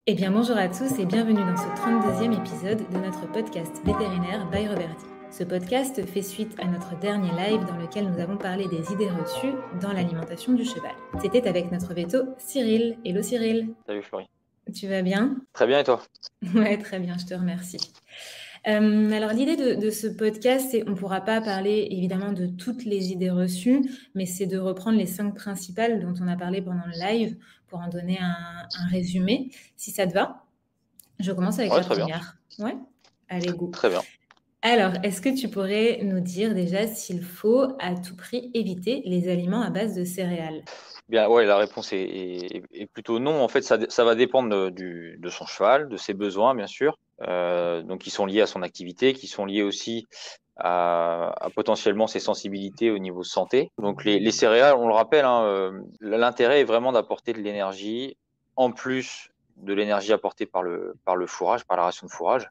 Eh bien, bonjour à tous et bienvenue dans ce 32e épisode de notre podcast vétérinaire by Roberti. Ce podcast fait suite à notre dernier live dans lequel nous avons parlé des idées reçues dans l'alimentation du cheval. C'était avec notre veto Cyril. Hello Cyril, Salut Florie. tu vas bien? Très bien et toi? Ouais, très bien, je te remercie. Alors l'idée de ce podcast, c'est on ne pourra pas parler évidemment de toutes les idées reçues, mais c'est de reprendre les 5 principales dont on a parlé pendant le live pour en donner un résumé, si ça te va. Je commence avec Ouais, la très bien. première. Ouais? Allez, go. Très bien. Alors, est-ce que tu pourrais nous dire déjà s'il faut à tout prix éviter les aliments à base de céréales? Bien, ouais, la réponse est plutôt non. En fait, ça va dépendre de son cheval, de ses besoins, bien sûr. Donc, qui sont liés à son activité, qui sont liés aussi à potentiellement ses sensibilités au niveau santé. Donc, les céréales, on le rappelle, hein, l'intérêt est vraiment d'apporter de l'énergie en plus de l'énergie apportée par le fourrage, par la ration de fourrage.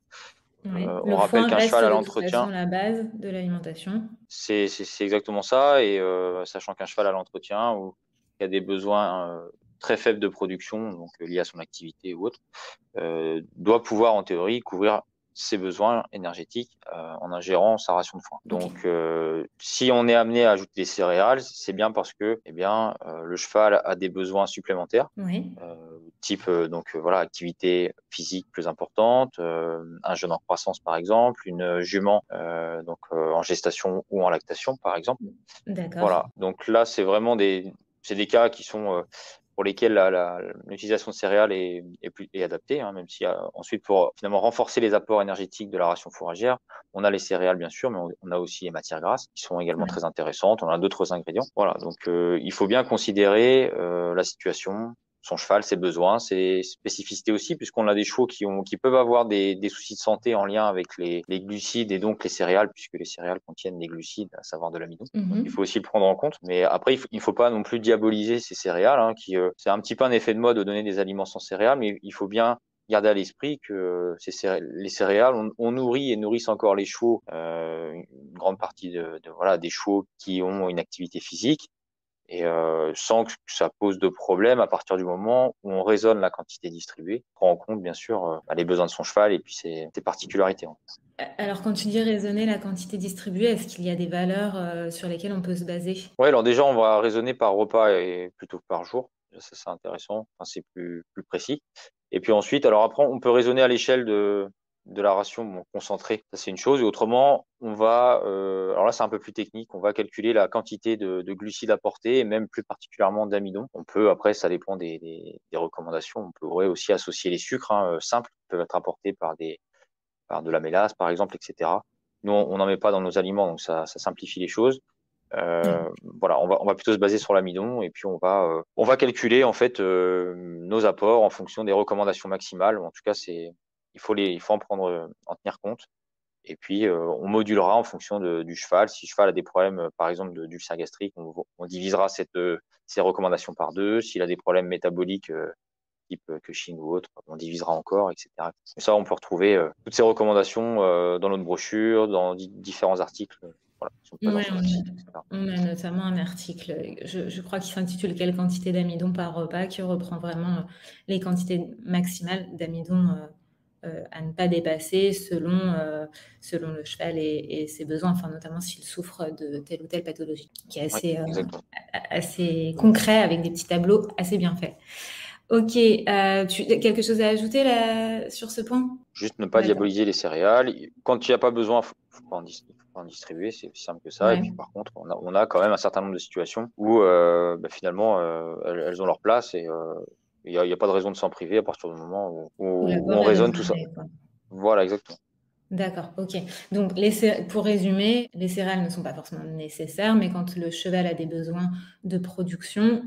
Oui. On Le rappelle foin qu'un reste cheval à de toute façon l'entretien, la base de l'alimentation. c'est exactement ça. Et sachant qu'un cheval à l'entretien ou qui a des besoins très faibles de production, donc liés à son activité ou autre, doit pouvoir en théorie couvrir ses besoins énergétiques en ingérant sa ration de foin. Ok. Donc, si on est amené à ajouter des céréales, c'est bien parce que, eh bien, le cheval a des besoins supplémentaires, Oui. type voilà, activité physique plus importante, un jeune en croissance par exemple, une jument en gestation ou en lactation par exemple. D'accord. Voilà. Donc là, c'est des cas qui sont pour lesquels l'utilisation de céréales est adaptée, hein, même si ensuite pour finalement renforcer les apports énergétiques de la ration fourragère, on a les céréales bien sûr, mais on a aussi les matières grasses qui sont également Ouais. très intéressantes. On a d'autres ingrédients. Voilà. Donc il faut bien considérer la situation, son cheval, ses besoins, ses spécificités aussi, puisqu'on a des chevaux qui peuvent avoir des soucis de santé en lien avec les glucides et donc les céréales, puisque les céréales contiennent des glucides, à savoir de l'amidon. Donc il faut Mhm. aussi le prendre en compte. Mais après, il faut pas non plus diaboliser ces céréales, hein, c'est un petit peu un effet de mode de donner des aliments sans céréales, mais il faut bien garder à l'esprit que les céréales, on nourrit et nourrissent encore les chevaux, une grande partie voilà, des chevaux qui ont une activité physique et sans que ça pose de problème à partir du moment où on raisonne la quantité distribuée, on prend en compte bien sûr les besoins de son cheval et puis ses particularités. Alors, quand tu dis raisonner la quantité distribuée, est-ce qu'il y a des valeurs sur lesquelles on peut se baser? Ouais, alors déjà on va raisonner par repas et plutôt que par jour. Ça c'est intéressant, enfin, c'est plus précis. Et puis ensuite, alors après on peut raisonner à l'échelle de la ration concentrée, ça c'est une chose. Et autrement, on va alors là c'est un peu plus technique, on va calculer la quantité de glucides apportés et même plus particulièrement d'amidon. On peut après, ça dépend des recommandations, on pourrait aussi associer les sucres simples qui peuvent être apportés par de la mélasse par exemple, etc. Nous on n'en met pas dans nos aliments, donc ça simplifie les choses. Voilà, on va plutôt se baser sur l'amidon et puis on va calculer en fait nos apports en fonction des recommandations maximales. En tout cas, il faut en tenir compte. Et puis on modulera en fonction du cheval. Si le cheval a des problèmes, par exemple d'ulcère gastrique, on divisera ces recommandations par deux. S'il a des problèmes métaboliques type Cushing ou autre, on divisera encore, etc. Et ça, on peut retrouver toutes ces recommandations dans notre brochure, dans différents articles, voilà, qui sont présents Ouais, sur notre site, etc. on a notamment un article, je crois qu'il s'intitule Quelle quantité d'amidon par repas, qui reprend vraiment les quantités maximales d'amidon à ne pas dépasser selon le cheval et ses besoins, enfin, notamment s'il souffre de telle ou telle pathologie, qui est Oui, exactement. assez concret avec des petits tableaux assez bien faits. Ok, quelque chose à ajouter là, sur ce point? Juste ne pas D'accord. diaboliser les céréales. Quand il n'y a pas besoin, faut pas faut pas en distribuer, c'est aussi simple que ça. Et Ouais. puis par contre, on a quand même un certain nombre de situations où finalement elles ont leur place et il y a pas de raison de s'en priver à partir du moment Où où l'apport on est raisonne tout ça. raisonné, quoi. Voilà, exactement. D'accord, ok. Donc, pour résumer, les céréales ne sont pas forcément nécessaires, mais quand le cheval a des besoins de production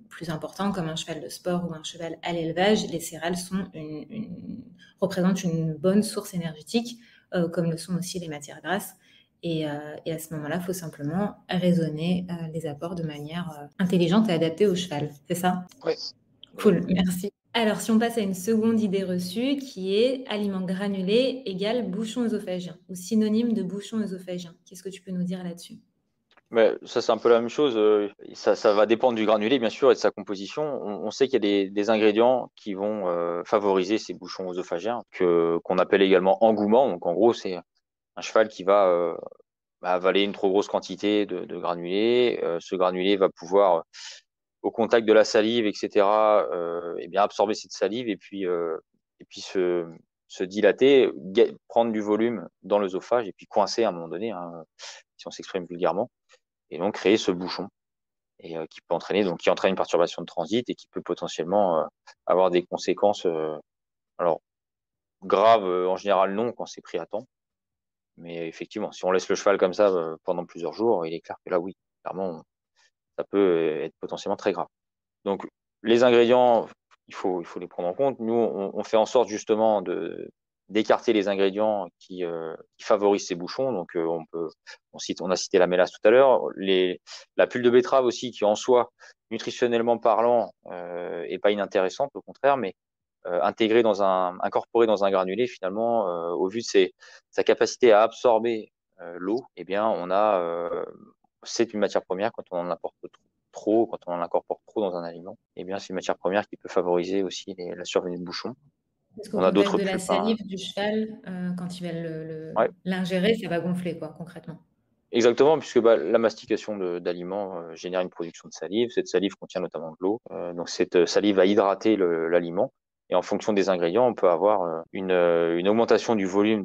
plus importants, comme un cheval de sport ou un cheval à l'élevage, les céréales représentent une bonne source énergétique, comme le sont aussi les matières grasses. Et à ce moment-là, il faut simplement raisonner les apports de manière intelligente et adaptée au cheval. C'est ça? Oui, Cool, exactement. merci. Alors, si on passe à une seconde idée reçue qui est aliment granulé égale bouchon œsophagien ou synonyme de bouchon œsophagien. Qu'est-ce que tu peux nous dire là-dessus? Mais ça, c'est un peu la même chose. Ça va dépendre du granulé, bien sûr, et de sa composition. On sait qu'il y a des ingrédients qui vont favoriser ces bouchons œsophagiens, qu'on appelle également engouement. Donc, en gros, c'est un cheval qui va avaler une trop grosse quantité de granulé. Ce granulé va pouvoir, au contact de la salive, etc., eh bien, absorber cette salive et puis se dilater, prendre du volume dans l'œsophage et puis coincer à un moment donné, hein, si on s'exprime vulgairement, et donc créer ce bouchon et qui peut entraîner, donc qui entraîne une perturbation de transit et qui peut potentiellement avoir des conséquences, alors graves en général non quand c'est pris à temps, mais effectivement si on laisse le cheval comme ça pendant plusieurs jours, il est clair que là oui, clairement ça peut être potentiellement très grave. Donc les ingrédients, il faut les prendre en compte. Nous on fait en sorte justement d'écarter les ingrédients qui favorisent ces bouchons. Donc on a cité la mélasse tout à l'heure, la pulpe de betterave aussi qui en soi, nutritionnellement parlant, est pas inintéressante au contraire, mais incorporée dans un granulé finalement, au vu de sa capacité à absorber l'eau, eh bien c'est une matière première quand on en apporte trop, quand on en incorpore trop dans un aliment, eh bien c'est une matière première qui peut favoriser aussi la survenue de bouchons. Parce qu'au On a contact d'autres de la pulpes, hein. salive du cheval, quand il va Ouais, l'ingérer, ça va gonfler, quoi, concrètement. exactement, puisque la mastication d'aliments génère une production de salive. Cette salive contient notamment de l'eau. Donc cette salive va hydrater l'aliment. Et en fonction des ingrédients, on peut avoir une augmentation du volume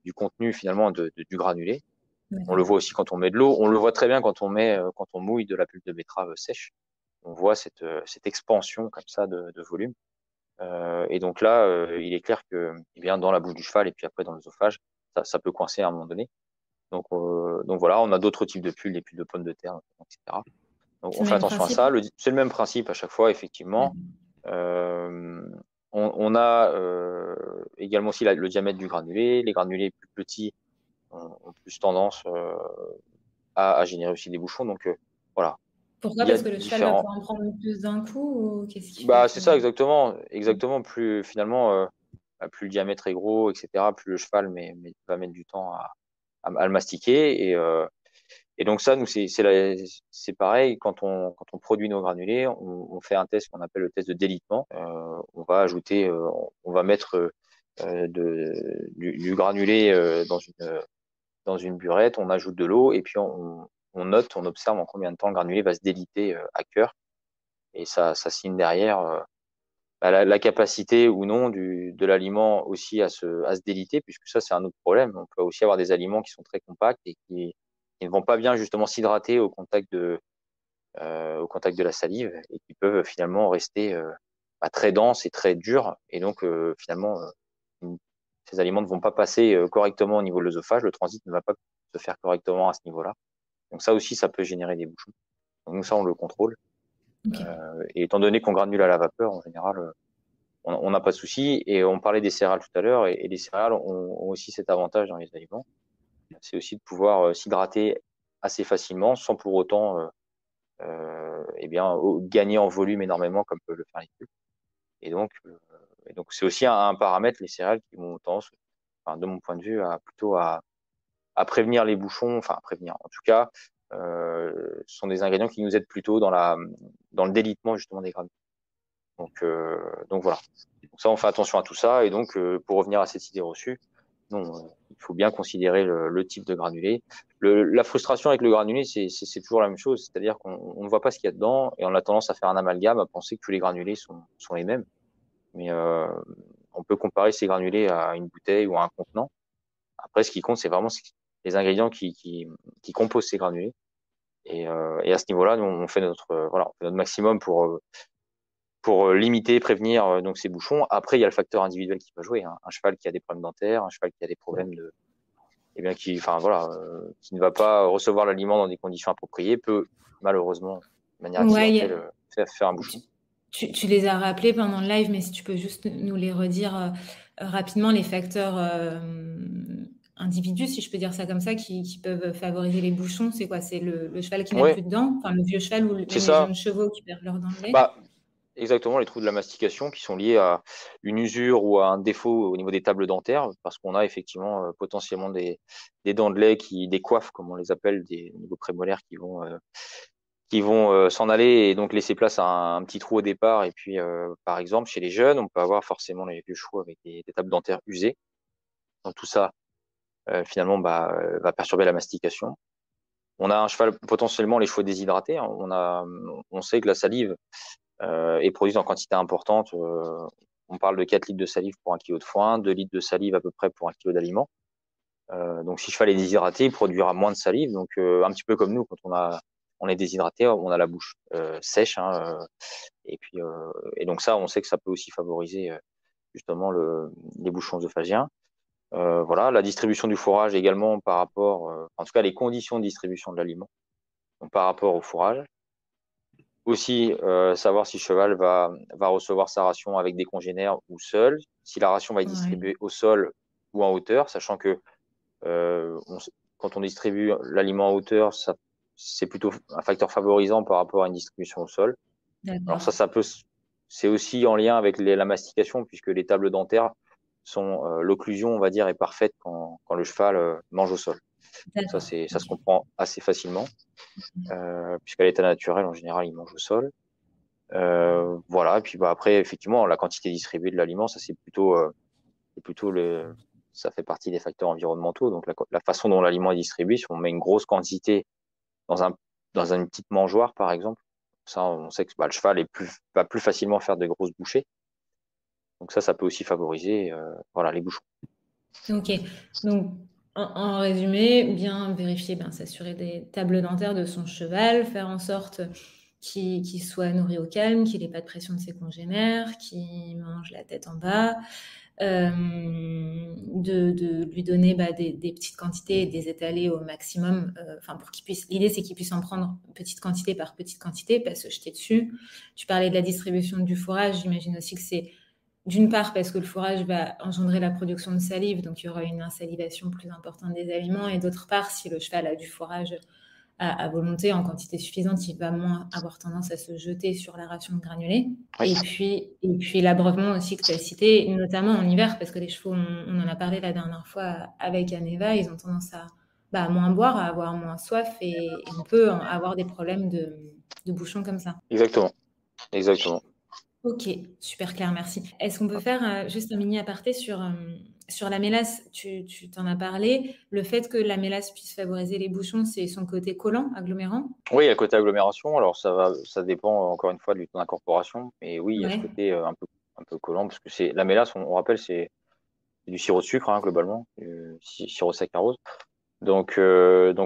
du contenu finalement du granulé. On le D'accord. voit aussi quand on met de l'eau. On le voit très bien quand on mouille de la pulpe de betterave sèche. On voit cette expansion comme ça de volume. Et donc là, il est clair que, eh bien, dans la bouche du cheval et puis après dans l'œsophage, ça peut coincer à un moment donné. Donc voilà, on a d'autres types de pulls, des pulls de pommes de terre, etc. Donc C'est on le fait même attention à principe? ça. C'est le même principe à chaque fois, effectivement. D'accord. Euh, on a également aussi le diamètre du granulé. Les granulés plus petits ont plus tendance à générer aussi des bouchons. Donc voilà, Pourquoi? il y a Parce que le cheval va différents. pouvoir en prendre plus d'un coup ou qu'est-ce qui fait Bah, c'est que... ça exactement, exactement. Plus finalement, plus le diamètre est gros, etc., plus le cheval va mettre du temps à le mastiquer. Et donc ça, nous, c'est pareil. Quand on produit nos granulés, on fait un test qu'on appelle le test de délitement. On va ajouter, on va mettre du granulé dans une burette, on ajoute de l'eau et puis on note, on observe en combien de temps le granulé va se déliter à cœur. Et ça signe derrière la capacité ou non de l'aliment aussi à se déliter, puisque ça, c'est un autre problème. On peut aussi avoir des aliments qui sont très compacts et qui ne vont pas bien justement s'hydrater au contact de la salive et qui peuvent finalement rester très denses et très durs. Et donc, finalement, ces aliments ne vont pas passer correctement au niveau de l'œsophage. Le transit ne va pas se faire correctement à ce niveau-là. Donc ça aussi, ça peut générer des bouchons. Donc nous, ça, on le contrôle. Ok. Et étant donné qu'on granule à la vapeur, en général, on n'a pas de souci. Et on parlait des céréales tout à l'heure, et les céréales ont aussi cet avantage dans les aliments. C'est aussi de pouvoir s'hydrater assez facilement sans pour autant eh bien, gagner en volume énormément comme peuvent le faire les pulpes. Et donc c'est aussi un paramètre, les céréales, qui ont tendance, enfin, de mon point de vue, à prévenir les bouchons, enfin à prévenir. En tout cas, ce sont des ingrédients qui nous aident plutôt dans le délitement justement des granulés. Donc voilà. Donc ça, on fait attention à tout ça. Et donc, pour revenir à cette idée reçue, non, il faut bien considérer le type de granulé. La frustration avec le granulé, c'est toujours la même chose. C'est-à-dire qu'on ne voit pas ce qu'il y a dedans et on a tendance à faire un amalgame, à penser que tous les granulés sont les mêmes. Mais on peut comparer ces granulés à une bouteille ou à un contenant. Après, ce qui compte, c'est vraiment les ingrédients qui composent ces granulés. Et à ce niveau-là, nous, on fait voilà, on fait notre maximum pour limiter, prévenir donc ces bouchons. Après, il y a le facteur individuel qui peut jouer, hein. Un cheval qui a des problèmes dentaires, un cheval qui a des problèmes eh bien, enfin voilà, qui ne va pas recevoir l'aliment dans des conditions appropriées peut malheureusement, de manière Ouais, accidentelle, faire un tu, bouchon. tu les as rappelés pendant le live, mais si tu peux juste nous les redire rapidement, les facteurs individus, si je peux dire ça comme ça, qui peuvent favoriser les bouchons, c'est quoi? C'est le cheval qui n'a Oui, plus de dents, enfin le vieux cheval ou c'est même les ça. jeunes chevaux qui perdent leurs dents de lait? Bah, exactement les troubles de la mastication qui sont liés à une usure ou à un défaut au niveau des tables dentaires, parce qu'on a effectivement potentiellement des dents de lait qui décoiffent, comme on les appelle, des niveaux prémolaires qui vont s'en aller et donc laisser place à un petit trou au départ. Et puis, par exemple, chez les jeunes, on peut avoir forcément les vieux chevaux avec des tables dentaires usées. Donc tout ça, finalement, va perturber la mastication. On a un cheval potentiellement les chevaux déshydratés, hein. On sait que la salive est produite en quantité importante. On parle de 4 litres de salive pour 1 kilo de foin, 2 litres de salive à peu près pour 1 kilo d'aliments. Donc si le cheval est déshydraté, il produira moins de salive. Donc un petit peu comme nous, quand on est déshydraté, on a la bouche sèche, hein, et donc ça, on sait que ça peut aussi favoriser justement les bouchons œsophagiens. Voilà, la distribution du fourrage également par rapport, en tout cas les conditions de distribution de l'aliment, donc par rapport au fourrage. Aussi, savoir si le cheval va recevoir sa ration avec des congénères ou seul, si la ration va être Ouais, distribuée au sol ou en hauteur, sachant que quand on distribue l'aliment en hauteur, c'est plutôt un facteur favorisant par rapport à une distribution au sol. Alors d'accord, c'est aussi en lien avec la mastication, puisque les tables dentaires l'occlusion, on va dire, est parfaite quand le cheval mange au sol. d'accord. Ça se Ok. comprend assez facilement, puisqu'à l'état naturel, en général, il mange au sol. Voilà. Et puis après, effectivement, la quantité distribuée de l'aliment, ça c'est plutôt ça fait partie des facteurs environnementaux. Donc la façon dont l'aliment est distribué, si on met une grosse quantité dans un dans une petite mangeoire, par exemple, ça, on sait que le cheval va plus facilement faire de grosses bouchées. Donc ça peut aussi favoriser, voilà, les bouchons. Ok. Donc, en résumé, bien vérifier, bien s'assurer des tables dentaires de son cheval, faire en sorte qu'il soit nourri au calme, qu'il n'ait pas de pression de ses congénères, qu'il mange la tête en bas, de lui donner des petites quantités et de les étaler au maximum, enfin pour qu'il puisse. L'idée, c'est qu'il puisse en prendre petite quantité par petite quantité, pas se jeter dessus. Tu parlais de la distribution du fourrage, j'imagine aussi que c'est d'une part parce que le fourrage va engendrer la production de salive, donc il y aura une insalivation plus importante des aliments, et d'autre part, si le cheval a du fourrage à volonté en quantité suffisante, il va moins avoir tendance à se jeter sur la ration de granulés. Oui, Et puis l'abreuvement aussi que tu as cité, notamment en hiver, parce que les chevaux, on en a parlé la dernière fois avec Aneva, ils ont tendance à moins boire, à avoir moins soif, et on peut avoir des problèmes de bouchons comme ça. exactement, exactement. Ok, super clair, merci. Est-ce qu'on peut faire juste un mini aparté sur la mélasse? Tu t'en as parlé. Le fait que la mélasse puisse favoriser les bouchons, c'est son côté collant, agglomérant? Oui, il y a le côté agglomération. Alors ça dépend encore une fois du taux d'incorporation. Mais oui, il y a ce Ouais, côté un peu collant parce que c'est la mélasse. On rappelle, c'est du sirop de sucre, hein, globalement, du sirop saccharose. Donc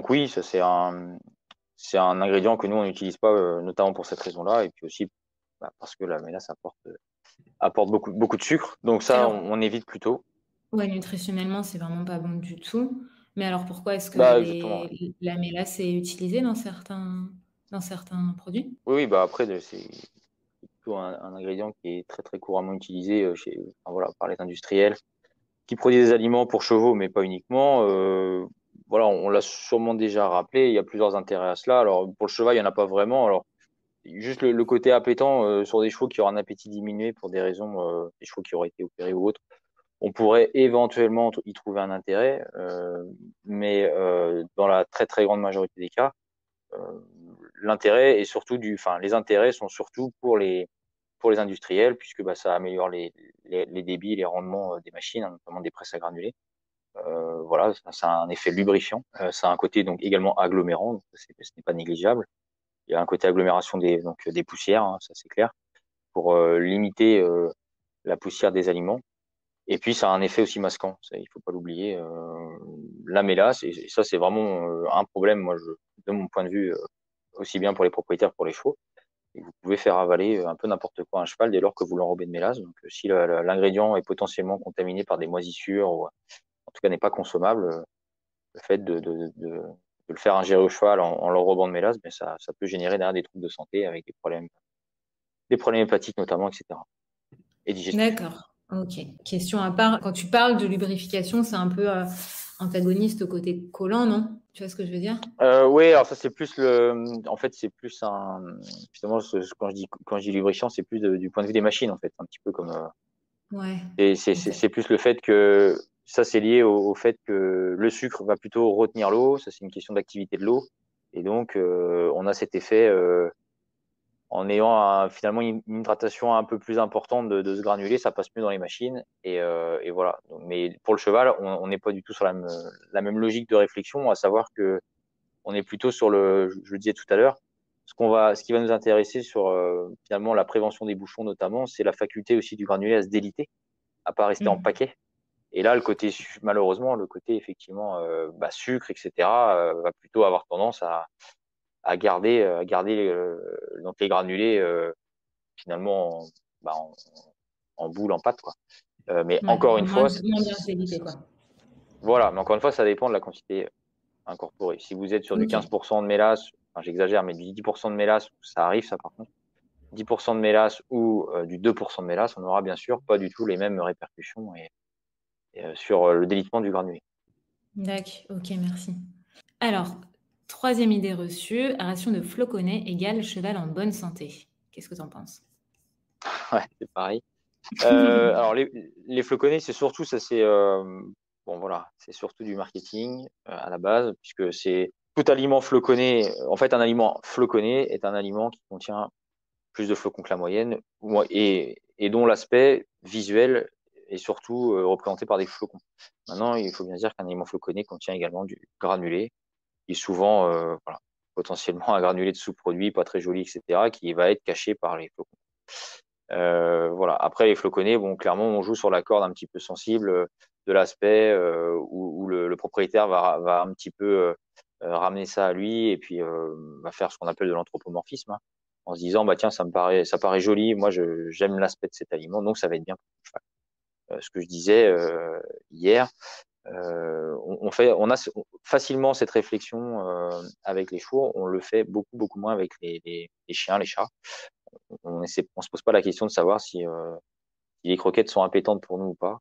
oui, ça c'est un ingrédient que nous on n'utilise pas, notamment pour cette raison-là, et puis aussi parce que la mélasse apporte beaucoup de sucre. Donc ça, alors, on évite plutôt. ouais, nutritionnellement, c'est vraiment pas bon du tout. Mais alors pourquoi est-ce que Bah exactement. Ouais. la mélasse est utilisée dans certains produits? Oui, oui, bah après c'est plutôt un ingrédient qui est très très couramment utilisé enfin, voilà, par les industriels qui produisent des aliments pour chevaux, mais pas uniquement. Voilà, on l'a sûrement déjà rappelé, il y a plusieurs intérêts à cela. Alors pour le cheval, il n'y en a pas vraiment. Alors juste le côté appétant sur des chevaux qui auraient un appétit diminué pour des raisons, des chevaux qui auraient été opérés ou autres, on pourrait éventuellement y trouver un intérêt, mais dans la très très grande majorité des cas, euh, l'intérêt est surtout enfin les intérêts sont surtout pour les industriels, puisque ça améliore les débits, les rendements des machines, hein, notamment des presses à granulés. Voilà, ça a un effet lubrifiant. Ça a un côté donc également agglomérant, donc ce n'est pas négligeable. Il y a un côté agglomération des poussières, hein, ça c'est clair, pour limiter la poussière des aliments. Et puis ça a un effet aussi masquant, ça, il faut pas l'oublier. La mélasse, et ça c'est vraiment un problème, moi, de mon point de vue, aussi bien pour les propriétaires que pour les chevaux. Et vous pouvez faire avaler un peu n'importe quoi à un cheval dès lors que vous l'enrobez de mélasse. Donc si l'ingrédient est potentiellement contaminé par des moisissures ou en tout cas n'est pas consommable, le fait de le faire ingérer au cheval en l'enrobant de mélasse, ça peut générer derrière des troubles de santé avec des problèmes hépatiques notamment, etc. Et digestifs. D'accord. Ok. Question à part. Quand tu parles de lubrification, c'est un peu antagoniste au côté collant, non? Tu vois ce que je veux dire? Oui, alors ça c'est plus en fait c'est plus finalement quand je dis lubrifiant, c'est plus du point de vue des machines en fait, un petit peu comme Ouais. Ok. c'est plus le fait que ça c'est lié au fait que le sucre va plutôt retenir l'eau, ça c'est une question d'activité de l'eau, et donc on a cet effet en ayant finalement une hydratation un peu plus importante de ce granulé, ça passe mieux dans les machines. Et voilà. Donc, mais pour le cheval, on n'est pas du tout sur la même logique de réflexion, à savoir que on est plutôt sur je le disais tout à l'heure, ce qui va nous intéresser sur finalement la prévention des bouchons notamment, c'est la faculté aussi du granulé à se déliter, à pas rester en Mm. paquet. Et là, malheureusement, le côté effectivement sucre, etc., va plutôt avoir tendance à garder donc les granulés finalement en boule, en pâte, quoi. Mais Ouais. encore une fois, Moins bien évité, quoi. voilà, mais encore une fois, ça dépend de la quantité incorporée. Si vous êtes sur du Ok. 15% de mélasse, enfin, j'exagère, mais du 10% de mélasse, ça arrive, ça par contre. 10% de mélasse ou du 2% de mélasse, on aura bien sûr pas du tout les mêmes répercussions sur le délitement du granulé. D'accord. Ok, merci. Alors, troisième idée reçue, ration de floconnés égale cheval en bonne santé. Qu'est-ce que tu en penses? Ouais, c'est pareil. Alors les floconnés, c'est surtout ça, c'est bon voilà, c'est surtout du marketing à la base, puisque c'est tout aliment floconné. En fait, un aliment floconné est un aliment qui contient plus de flocons que la moyenne, et dont l'aspect visuel est surtout représenté par des flocons. Maintenant, il faut bien dire qu'un aliment floconné contient également du granulé, qui est souvent voilà, potentiellement un granulé de sous-produit, pas très joli, etc., qui va être caché par les flocons. Voilà. Après, les floconnés, bon, clairement, on joue sur la corde un petit peu sensible de l'aspect où le propriétaire va un petit peu ramener ça à lui et puis va faire ce qu'on appelle de l'anthropomorphisme, hein, en se disant, bah tiens, ça paraît joli, moi j'aime l'aspect de cet aliment, donc ça va être bien pour le cheval. Ce que je disais hier, on a facilement cette réflexion avec les chevaux, on le fait beaucoup moins avec les chiens, les chats. On se pose pas la question de savoir si les croquettes sont appétantes pour nous ou pas.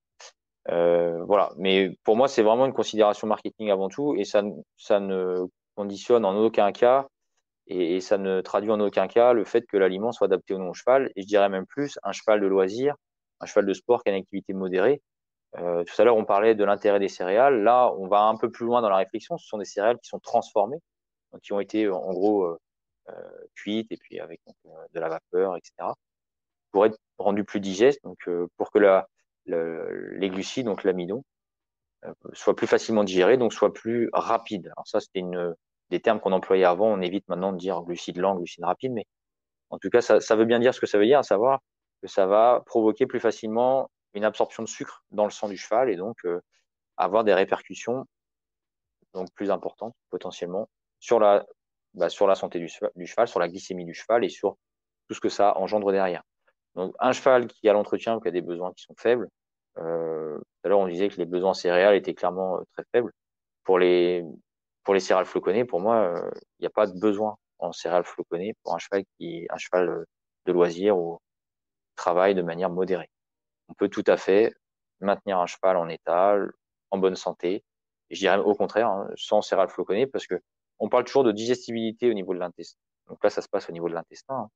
Voilà. Mais pour moi, c'est vraiment une considération marketing avant tout, et ça ne conditionne en aucun cas, et ça ne traduit en aucun cas le fait que l'aliment soit adapté ou non au cheval. Et je dirais même plus, un cheval de loisir, un cheval de sport qui a une activité modérée. Tout à l'heure, on parlait de l'intérêt des céréales. Là, on va un peu plus loin dans la réflexion. Ce sont des céréales qui sont transformées, donc qui ont été en gros cuites et puis avec donc, de la vapeur, etc., pour être rendu plus digeste, donc pour que les glucides, donc l'amidon, soient plus facilement digérés, donc soient plus rapides. Alors ça, c'était des termes qu'on employait avant. On évite maintenant de dire glucides lents, glucides rapides, mais en tout cas, ça veut bien dire ce que ça veut dire, à savoir que ça va provoquer plus facilement une absorption de sucre dans le sang du cheval, et donc avoir des répercussions donc plus importantes potentiellement sur sur la santé du cheval, sur la glycémie du cheval et sur tout ce que ça engendre derrière. Donc, un cheval qui a l'entretien ou qui a des besoins qui sont faibles, tout à l'heure on disait que les besoins céréales étaient clairement très faibles. Pour les, pour les céréales floconnées, pour moi, il n'y a pas de besoin en céréales floconnées pour un cheval de loisir ou travaille de manière modérée. On peut tout à fait maintenir un cheval en état, en bonne santé. Et je dirais au contraire, hein, sans céréales floconnées, parce que on parle toujours de digestibilité au niveau de l'intestin. Donc là, ça se passe au niveau de l'intestin, hein.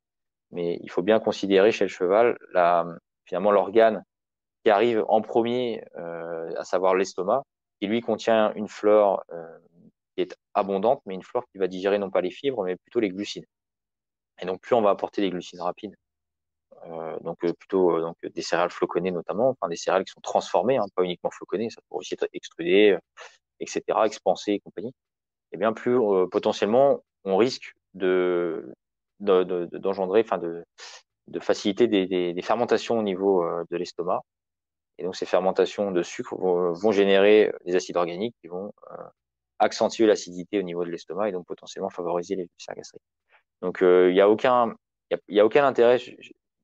Mais il faut bien considérer chez le cheval finalement l'organe qui arrive en premier, à savoir l'estomac, qui lui contient une flore qui est abondante, mais une flore qui va digérer non pas les fibres, mais plutôt les glucides. Et donc plus on va apporter des glucides rapides, donc plutôt donc des céréales floconnées notamment, enfin des céréales qui sont transformées, hein, pas uniquement floconnées, ça peut aussi être extrudé, etc., expansé et compagnie. Et bien plus potentiellement on risque d'engendrer, enfin de faciliter des fermentations au niveau de l'estomac. Et donc, ces fermentations de sucre vont générer des acides organiques qui vont accentuer l'acidité au niveau de l'estomac et donc potentiellement favoriser les ulcères gastriques. Donc, il y a aucun intérêt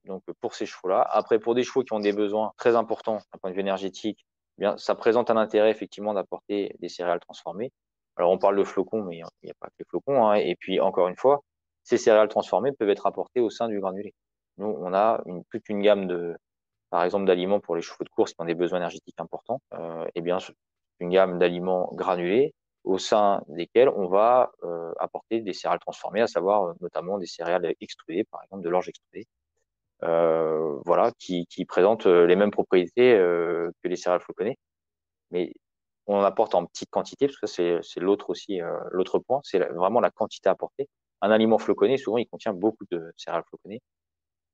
donc, pour ces chevaux-là. Après, pour des chevaux qui ont des besoins très importants d'un point de vue énergétique, eh bien, ça présente un intérêt effectivement d'apporter des céréales transformées. Alors, on parle de flocons, mais il n'y a pas que les flocons, hein. Et puis, encore une fois, ces céréales transformées peuvent être apportées au sein du granulé. Nous, on a toute une gamme par exemple, d'aliments pour les chevaux de course qui ont des besoins énergétiques importants. Eh bien, une gamme d'aliments granulés au sein desquels on va apporter des céréales transformées, à savoir notamment des céréales extrudées, par exemple de l'orge extrudée, voilà, qui présentent les mêmes propriétés que les céréales floconnées, mais on en apporte en petite quantité, parce que c'est l'autre aussi, l'autre point, c'est vraiment la quantité apportée. Un aliment floconné, souvent, il contient beaucoup de céréales floconnées.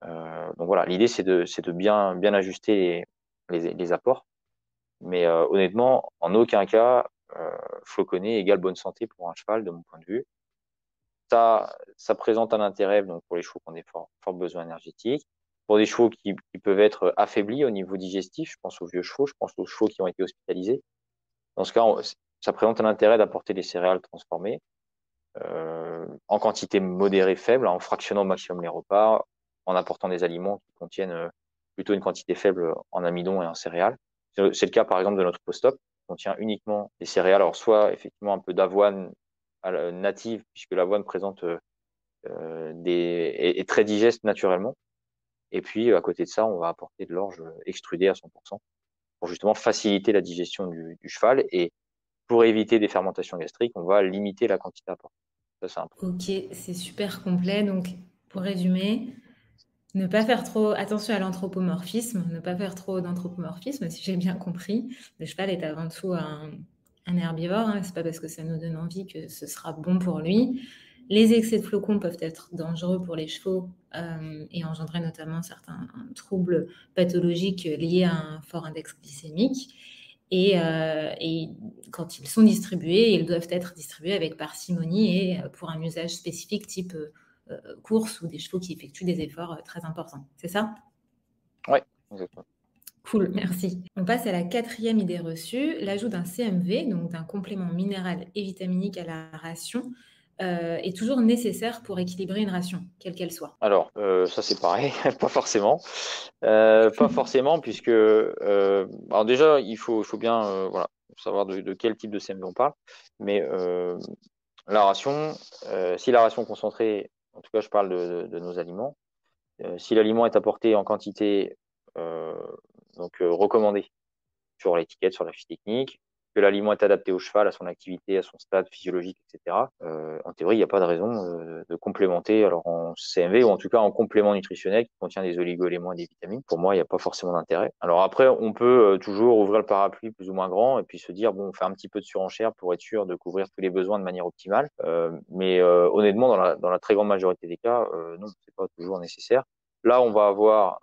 Donc voilà, l'idée, c'est de bien ajuster les apports. Mais honnêtement, en aucun cas, floconné égale bonne santé pour un cheval, de mon point de vue. Ça présente un intérêt donc pour les chevaux qui ont des forts besoins énergétiques, pour des chevaux qui peuvent être affaiblis au niveau digestif. Je pense aux vieux chevaux, je pense aux chevaux qui ont été hospitalisés. Dans ce cas, ça présente un intérêt d'apporter des céréales transformées en quantité modérée, faible, en fractionnant au maximum les repas, en apportant des aliments qui contiennent plutôt une quantité faible en amidon et en céréales. C'est le cas, par exemple, de notre post-op, qui contient uniquement des céréales. Alors, soit effectivement un peu d'avoine native, puisque l'avoine présente est très digeste naturellement. Et puis, à côté de ça, on va apporter de l'orge extrudée à 100% pour justement faciliter la digestion du cheval. Et pour éviter des fermentations gastriques, on va limiter la quantité apportée. Ça, c'est important. Ok, c'est super complet. Donc, pour résumer, ne pas faire trop attention à l'anthropomorphisme, ne pas faire trop d'anthropomorphisme, si j'ai bien compris. Le cheval est avant tout un herbivore, hein. C'est pas parce que ça nous donne envie que ce sera bon pour lui. Les excès de flocons peuvent être dangereux pour les chevaux et engendrer notamment certains troubles pathologiques liés à un fort index glycémique. Et quand ils sont distribués, ils doivent être distribués avec parcimonie et pour un usage spécifique type course ou des chevaux qui effectuent des efforts très importants. C'est ça? Oui, exactement. Cool, merci. On passe à la quatrième idée reçue, l'ajout d'un CMV, donc d'un complément minéral et vitaminique à la ration, est toujours nécessaire pour équilibrer une ration, quelle qu'elle soit. Alors, ça c'est pareil, pas forcément. Pas forcément, puisque alors déjà, il faut bien voilà, savoir de quel type de CMV on parle. Mais la ration, si la ration concentrée, en tout cas je parle de nos aliments, si l'aliment est apporté en quantité recommandée sur l'étiquette, sur la fiche technique, que l'aliment est adapté au cheval, à son activité, à son stade physiologique, etc. En théorie, il n'y a pas de raison de complémenter, alors en CMV ou en tout cas en complément nutritionnel qui contient des oligo-éléments et des vitamines. Pour moi, il n'y a pas forcément d'intérêt. Alors après, on peut toujours ouvrir le parapluie plus ou moins grand et puis se dire, bon, on fait un petit peu de surenchère pour être sûr de couvrir tous les besoins de manière optimale. Mais honnêtement, dans la très grande majorité des cas, non, c'est pas toujours nécessaire. Là, on va avoir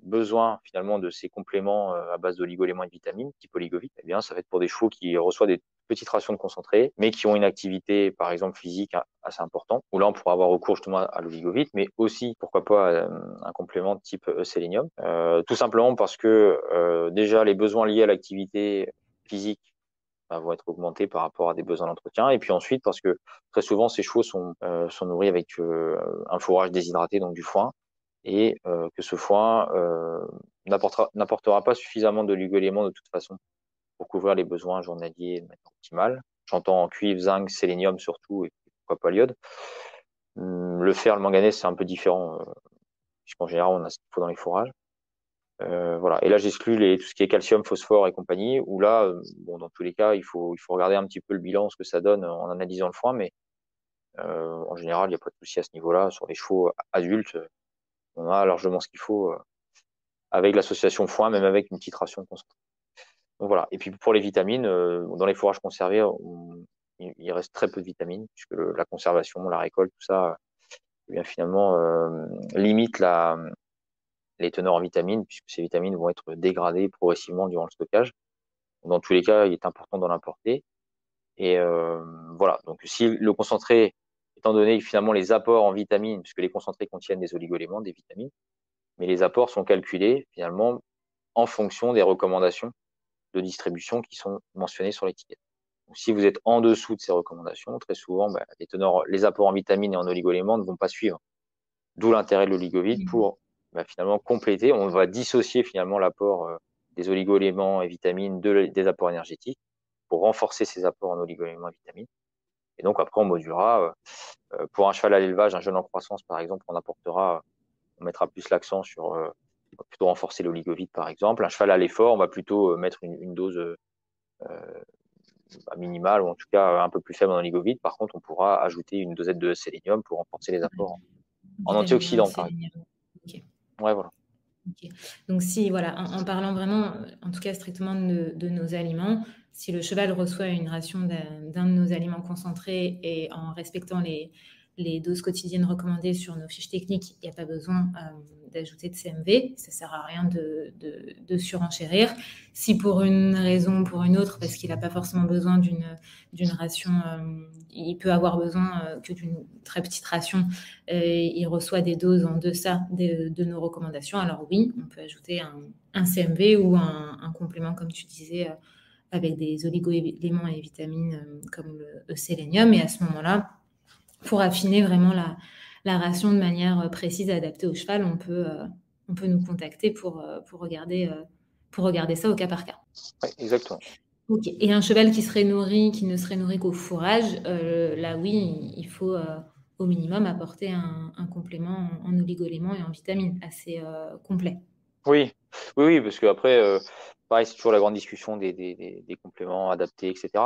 besoin finalement de ces compléments à base d'oligo-éléments et de vitamines, type oligovit. Eh bien, ça va être pour des chevaux qui reçoivent des petites rations de concentré, mais qui ont une activité, par exemple, physique assez importante, où là, on pourra avoir recours justement à l'oligovit, mais aussi, pourquoi pas, un complément de type sélénium. Tout simplement parce que déjà, les besoins liés à l'activité physique vont être augmentés par rapport à des besoins d'entretien. Et puis ensuite, parce que très souvent, ces chevaux sont nourris avec un fourrage déshydraté, donc du foin, et que ce foin n'apportera pas suffisamment de oligo-éléments de toute façon pour couvrir les besoins journaliers de manière optimale. J'entends en cuivre, zinc, sélénium surtout, et pourquoi pas l'iode. Le fer, le manganèse, c'est un peu différent, puisqu'en général, on a ce qu'il faut dans les fourrages. Voilà. Et là, j'exclus tout ce qui est calcium, phosphore et compagnie, où là, bon, dans tous les cas, il faut regarder un petit peu le bilan, ce que ça donne en analysant le foin, mais en général, il n'y a pas de souci à ce niveau-là. Sur les chevaux adultes, on a largement ce qu'il faut avec l'association foin, même avec une petite ration concentrée. Donc voilà. Et puis pour les vitamines, dans les fourrages conservés, il reste très peu de vitamines, puisque la conservation, la récolte, tout ça, eh bien finalement limite les teneurs en vitamines, puisque ces vitamines vont être dégradées progressivement durant le stockage. Dans tous les cas, il est important d'en apporter. Et voilà. Donc si le concentré, étant donné que finalement les apports en vitamines, puisque les concentrés contiennent des oligo-éléments, des vitamines, mais les apports sont calculés finalement en fonction des recommandations de distribution qui sont mentionnées sur l'étiquette. Donc, si vous êtes en dessous de ces recommandations, très souvent, les apports en vitamines et en oligo-éléments ne vont pas suivre. D'où l'intérêt de l'oligovide pour finalement compléter. On va dissocier finalement l'apport des oligo-éléments et vitamines des apports énergétiques pour renforcer ces apports en oligo-éléments et vitamines. Et donc après, on modulera. Pour un cheval à l'élevage, un jeune en croissance, par exemple, on mettra plus l'accent sur plutôt renforcer l'oligovite, par exemple. Un cheval à l'effort, on va plutôt mettre une dose minimal ou en tout cas un peu plus faible en oligovite. Par contre, on pourra ajouter une dosette de sélénium pour renforcer les apports en Vitamine A, antioxydants, par exemple. sélénium. Ok. Ouais, voilà. Ok. Donc si, voilà, en parlant vraiment, en tout cas strictement de nos aliments, si le cheval reçoit une ration d'un de nos aliments concentrés et en respectant les doses quotidiennes recommandées sur nos fiches techniques, il n'y a pas besoin d'ajouter de CMV, ça ne sert à rien de surenchérir. Si pour une raison ou pour une autre, parce qu'il n'a pas forcément besoin d'une ration, il peut avoir besoin que d'une très petite ration, il reçoit des doses en deçà de nos recommandations, alors oui, on peut ajouter un CMV ou un complément, comme tu disais, avec des oligo-éléments et vitamines comme le sélénium. Et à ce moment-là, pour affiner vraiment la ration de manière précise et adaptée au cheval, on peut nous contacter pour regarder ça au cas par cas. Ouais, exactement. Ok. Et un cheval qui ne serait nourri qu'au fourrage, là oui, il faut au minimum apporter un complément en oligo-éléments et en vitamines assez complet. Oui, oui, oui, parce que après, pareil, c'est toujours la grande discussion des compléments adaptés, etc.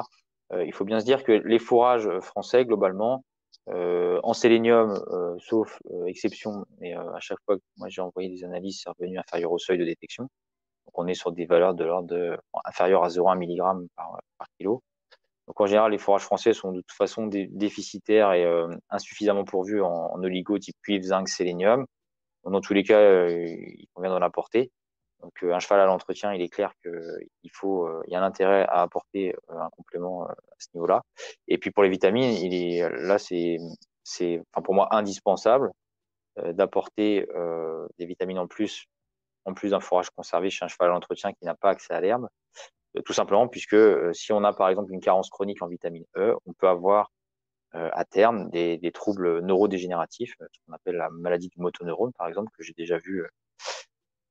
Il faut bien se dire que les fourrages français, globalement, en sélénium, sauf exception, mais à chaque fois que moi j'ai envoyé des analyses, c'est revenu inférieur au seuil de détection. Donc on est sur des valeurs de l'ordre de inférieur à 0,1 mg par kilo. Donc en général, les fourrages français sont de toute façon déficitaires et insuffisamment pourvus en oligo type cuivre, zinc, sélénium. Dans tous les cas, il convient d'en apporter. Donc, un cheval à l'entretien, il est clair il y a un intérêt à apporter un complément à ce niveau-là. Et puis pour les vitamines, enfin, pour moi indispensable d'apporter des vitamines en plus d'un fourrage conservé chez un cheval à l'entretien qui n'a pas accès à l'herbe. Tout simplement puisque si on a par exemple une carence chronique en vitamine E, on peut avoir à terme des troubles neurodégénératifs, ce qu'on appelle la maladie du motoneurone, par exemple, que j'ai déjà vu.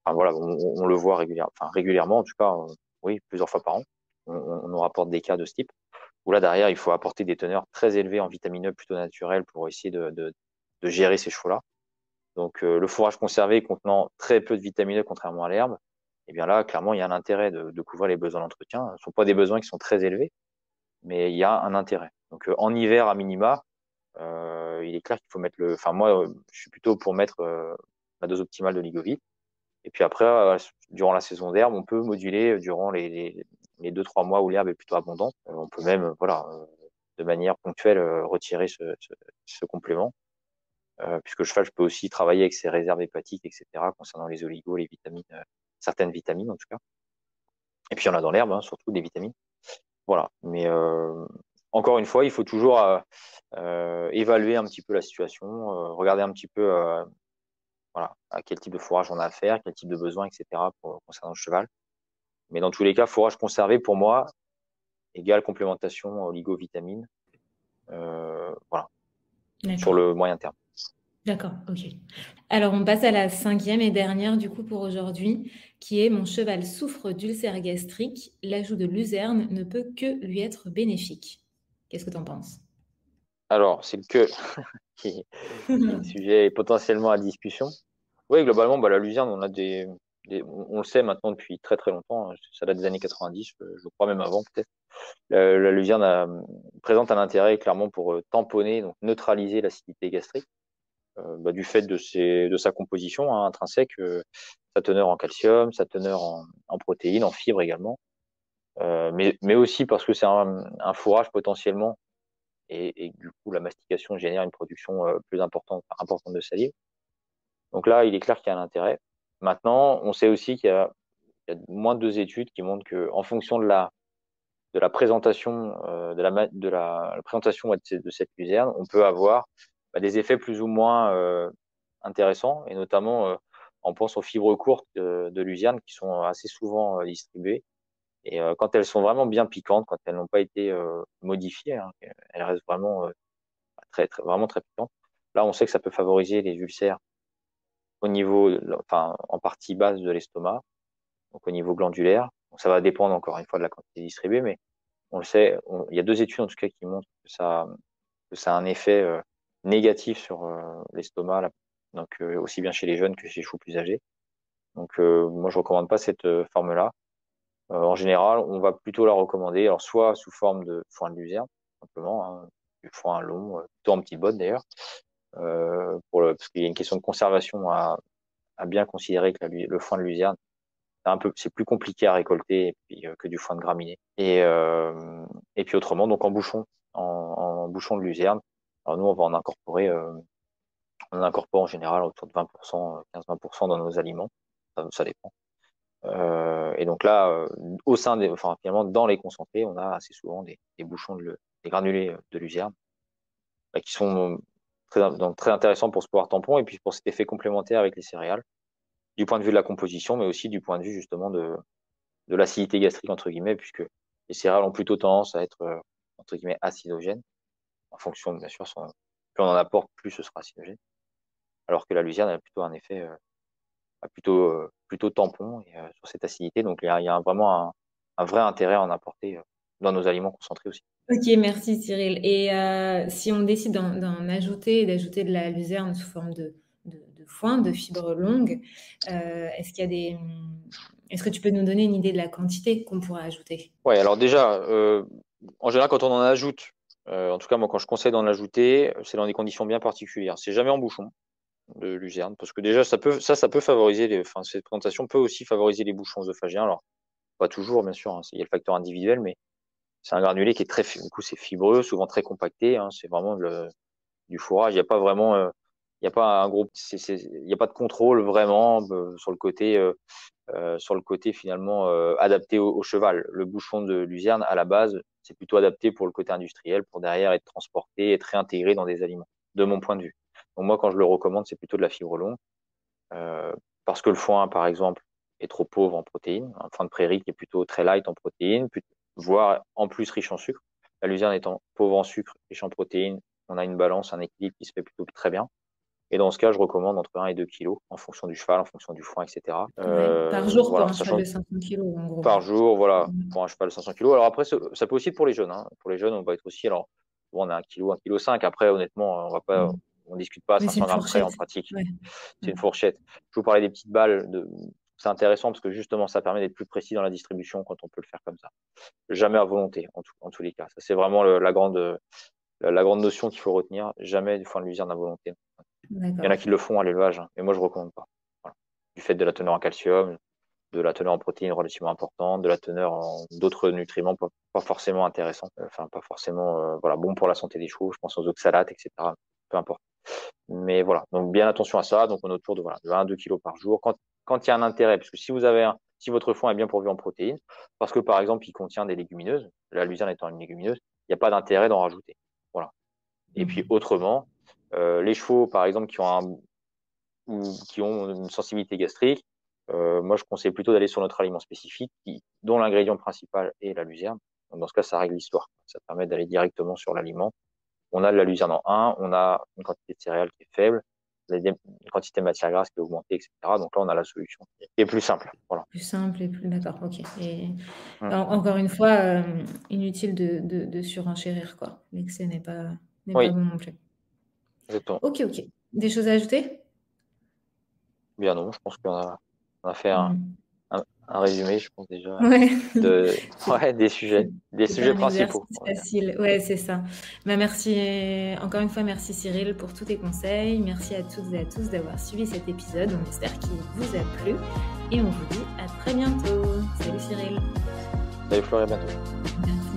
Enfin, voilà, on le voit régulièrement, en tout cas, oui, plusieurs fois par an. On nous rapporte des cas de ce type. Où là, derrière, il faut apporter des teneurs très élevées en vitamine E plutôt naturelles pour essayer de gérer ces chevaux-là. Donc, le fourrage conservé contenant très peu de vitamine E, contrairement à l'herbe, eh bien là, clairement, il y a un intérêt de couvrir les besoins d'entretien. Ce ne sont pas des besoins qui sont très élevés, mais il y a un intérêt. Donc, en hiver, à minima, il est clair qu'il faut mettre enfin, moi, je suis plutôt pour mettre la dose optimale de ligovite. Et puis après, durant la saison d'herbe, on peut moduler durant les 2-3 mois où l'herbe est plutôt abondante. On peut même, voilà, de manière ponctuelle, retirer ce complément. Puisque le cheval peut aussi travailler avec ses réserves hépatiques, etc., concernant les oligos, les vitamines, certaines vitamines en tout cas. Et puis il y en a dans l'herbe, hein, surtout des vitamines. Voilà. Mais encore une fois, il faut toujours évaluer un petit peu la situation, regarder un petit peu voilà, à quel type de fourrage on a affaire, quel type de besoin, etc. Concernant le cheval. Mais dans tous les cas, fourrage conservé, pour moi, égale complémentation oligo-vitamine. Voilà, sur D'accord. le moyen terme. D'accord, ok. Alors, on passe à la cinquième et dernière, du coup, pour aujourd'hui, qui est mon cheval souffre d'ulcère gastrique. L'ajout de luzerne ne peut que lui être bénéfique. Qu'est-ce que tu en penses? Alors, c'est le que qui est le sujet potentiellement à discussion. Oui, globalement, bah, la luzerne, on le sait maintenant depuis très très longtemps, hein, ça date des années 90, je crois même avant peut-être. La luzerne présente un intérêt clairement pour tamponner, donc neutraliser l'acidité gastrique, bah, du fait de sa composition hein, intrinsèque, sa teneur en calcium, sa teneur en protéines, en fibres également, mais aussi parce que c'est un fourrage potentiellement, et du coup la mastication génère une production plus importante de salive. Donc là, il est clair qu'il y a un intérêt. Maintenant, on sait aussi il y a moins de 2 études qui montrent que, en fonction de la présentation, la présentation de cette luzerne, on peut avoir bah, des effets plus ou moins intéressants, et notamment, on pense aux fibres courtes de luzerne qui sont assez souvent distribuées. Et quand elles sont vraiment bien piquantes, quand elles n'ont pas été modifiées, hein, elles restent vraiment vraiment très piquantes. Là, on sait que ça peut favoriser les ulcères au niveau, enfin, en partie basse de l'estomac, donc au niveau glandulaire. Donc, ça va dépendre encore une fois de la quantité distribuée, mais on le sait, il y a 2 études en tout cas qui montrent que ça a un effet négatif sur l'estomac, donc aussi bien chez les jeunes que chez les chevaux plus âgés. Donc moi je recommande pas cette forme-là. En général, on va plutôt la recommander, alors soit sous forme de foin de luzerne, simplement, hein, du foin long, plutôt en petite botte d'ailleurs, parce qu'il y a une question de conservation à bien considérer que le foin de luzerne, c'est plus compliqué à récolter et puis, que du foin de graminées. Et puis autrement, donc en bouchon, en bouchon de luzerne. Alors nous, on va en incorporer, on incorpore en général autour de 20%, 15-20% dans nos aliments. Ça dépend. Et donc là, finalement, dans les concentrés, on a assez souvent des bouchons des granulés de luzerne, qui sont donc très intéressants pour ce pouvoir tampon et puis pour cet effet complémentaire avec les céréales, du point de vue de la composition, mais aussi du point de vue justement de l'acidité gastrique, entre guillemets, puisque les céréales ont plutôt tendance à être, entre guillemets, acidogènes, en fonction, bien sûr, plus on en apporte, plus ce sera acidogène, alors que la luzerne a plutôt un effet plutôt tampon sur cette acidité. Donc il y a vraiment un vrai intérêt à en apporter dans nos aliments concentrés aussi. Ok, merci Cyril. Et si on décide d'en ajouter, d'ajouter de la luzerne sous forme de foin, de fibres longues, est-ce que tu peux nous donner une idée de la quantité qu'on pourrait ajouter? Ouais, alors déjà, en général, quand on en ajoute, en tout cas moi quand je conseille d'en ajouter, c'est dans des conditions bien particulières. C'est jamais en bouchon de luzerne, parce que déjà ça peut favoriser cette présentation peut aussi favoriser les bouchons œsophagiens. Alors pas toujours, bien sûr, hein, il y a le facteur individuel, mais c'est un granulé qui est du coup c'est fibreux, souvent très compacté, hein, c'est vraiment du fourrage. Il n'y a pas vraiment, il y a pas un gros, il y a pas de contrôle vraiment sur le côté finalement adapté au cheval. Le bouchon de luzerne à la base, c'est plutôt adapté pour le côté industriel, pour derrière être transporté, être réintégré dans des aliments, de mon point de vue. Donc moi, quand je le recommande, c'est plutôt de la fibre longue, parce que le foin, par exemple, est trop pauvre en protéines. Un foin de prairie qui est plutôt très light en protéines, voire en plus riche en sucre. La luzerne étant pauvre en sucre, riche en protéines, on a une balance, un équilibre qui se fait plutôt très bien. Et dans ce cas, je recommande entre 1 et 2 kilos en fonction du cheval, en fonction du foin, etc. Ouais. Par jour Voilà, pour un cheval de 500 kilos, en gros. par jour, voilà, pour un cheval de 500 kilos. Alors après, ça peut aussi être pour les jeunes. Hein. Pour les jeunes, on va être aussi, alors, bon, on a 1 kg, 1,5 kg. Après, honnêtement, on discute pas à Mais 500 grammes près en pratique. Ouais. C'est une fourchette. Je vous parlais des petites balles. C'est intéressant parce que justement, ça permet d'être plus précis dans la distribution quand on peut le faire comme ça. Jamais à volonté, en tous les cas. Ça, c'est vraiment la grande notion qu'il faut retenir. Jamais du foin de luzerne à volonté. Il y en a qui le font à l'élevage, hein, mais moi, je ne recommande pas. Voilà. Du fait de la teneur en calcium, de la teneur en protéines relativement importante, de la teneur en d'autres nutriments pas forcément intéressants, pas forcément bon pour la santé des chevaux. Je pense aux oxalates, etc. Peu importe. Mais voilà, donc bien attention à ça. Donc on est autour de 1 à 2 kilos par jour. Quand il y a un intérêt, parce que si votre foin est bien pourvu en protéines, parce que par exemple il contient des légumineuses, la luzerne étant une légumineuse, il n'y a pas d'intérêt d'en rajouter. Voilà. Et puis autrement, les chevaux par exemple qui ont une sensibilité gastrique, moi je conseille plutôt d'aller sur notre aliment spécifique dont l'ingrédient principal est la luzerne. Donc dans ce cas, ça règle l'histoire. Ça permet d'aller directement sur l'aliment. On a de la luzerne en 1, on a une quantité de céréales qui est faible, une quantité de matière grasse qui est augmentée, etc. Donc là, on a la solution qui est plus simple. Voilà. Plus simple et plus d'accord, ok. Et encore une fois, inutile de surenchérir, quoi. L'excès n'est pas bon non plus. Exactement. Ok. Des choses à ajouter? Bien non, je pense qu'on a fait un résumé, je pense déjà, des sujets principaux. Facile, ouais, c'est ça. Merci, encore une fois, merci Cyril pour tous tes conseils. Merci à toutes et à tous d'avoir suivi cet épisode. On espère qu'il vous a plu et on vous dit à très bientôt. Salut Cyril. Salut Fleur, à bientôt. Merci.